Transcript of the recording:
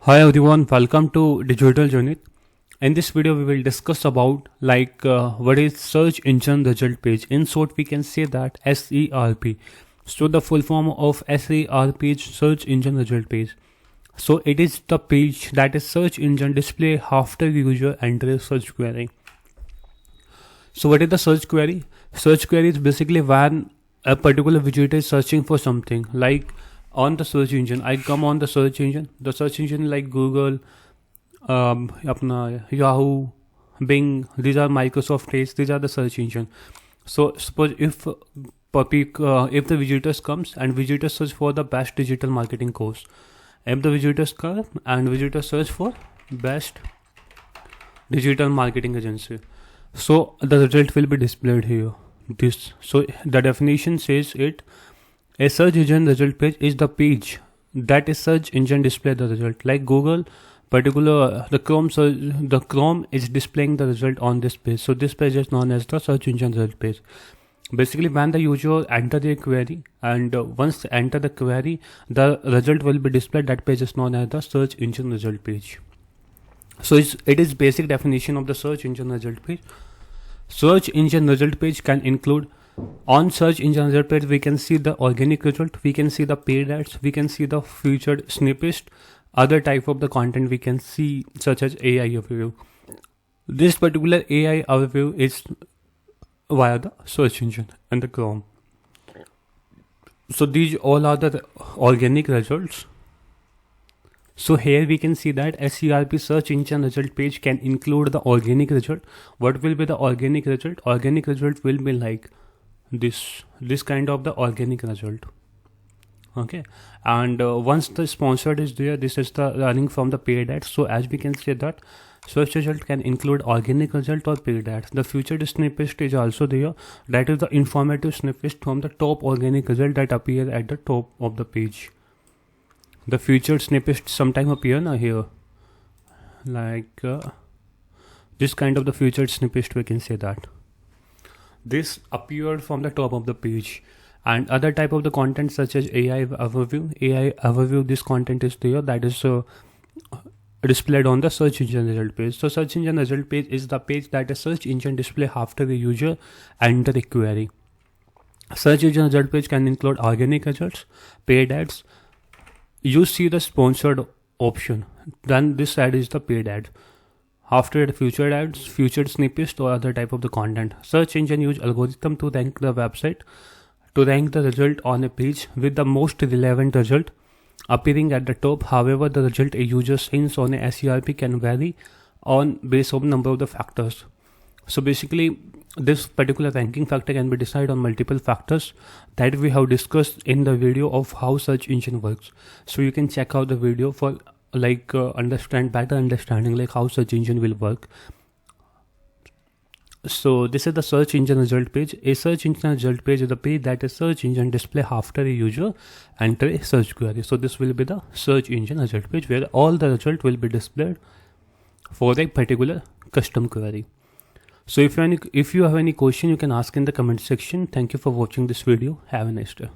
Hi everyone, welcome to Digital Journey. In this video, we will discuss about what is search engine result page. In short, we can say that SERP. So the full form of SERP is search engine result page. So it is the page that is search engine display after the user enters search query. So what is the search query? Search query is basically when a particular visitor is searching for something like on the search engine. I come on the search engine like Google, अपना Yahoo, Bing. These are Microsoft Edge. These are the search engine. So suppose if the visitors comes and visitors search for the best digital marketing course, if the visitors come and visitors search for best digital marketing agency, so the result will be displayed here. So the definition says it. A search engine result page is the page that a search engine display the result. Like Google, the Chrome is displaying the result on this page. So this page is known as the search engine result page. Basically, when the user enter their query and once they enter the query, the result will be displayed. That page is known as the search engine result page. So it is basic definition of the search engine result page. Search engine result page can include. On search engine result page, we can see the organic result, we can see the paid ads, we can see the featured snippets, other type of the content we can see such as AI overview. This particular AI overview is via the search engine and the Chrome. So these all are the organic results. So here we can see that SERP search engine result page can include the organic result. What will be the organic result? Organic result will be like this kind of the organic result. Okay, and once the sponsored is there, this is the running from the paid ads. So as we can say that search result can include organic result or paid ads. The featured snippet is also there. That is the informative snippet from the top organic result that appear at the top of the page. The featured snippets sometimes appear here, like this kind of the featured snippet, we can say that this appeared from the top of the page. And other type of the content such as AI overview, this content is there, that is displayed on the search engine result page. So search engine result page is the page that a search engine display after the user enter the query. Search engine result page can include organic results, paid ads. You see the sponsored option, then this ad is the paid ad. After the featured ads, featured snippets or other type of the content. Search engine use algorithm to rank the website, to rank the result on a page with the most relevant result appearing at the top. However, the result a user sees on a SERP can vary on base of number of the factors. So basically, this particular ranking factor can be decided on multiple factors that we have discussed in the video of how search engine works. So you can check out the video for better understanding like how search engine will work. So this is the search engine result page. A search engine result page is the page that a search engine display after a user enter a search query. So this will be the search engine result page where all the result will be displayed for a particular custom query. So if you have any question, you can ask in the comment section. Thank you for watching this video. Have a nice day.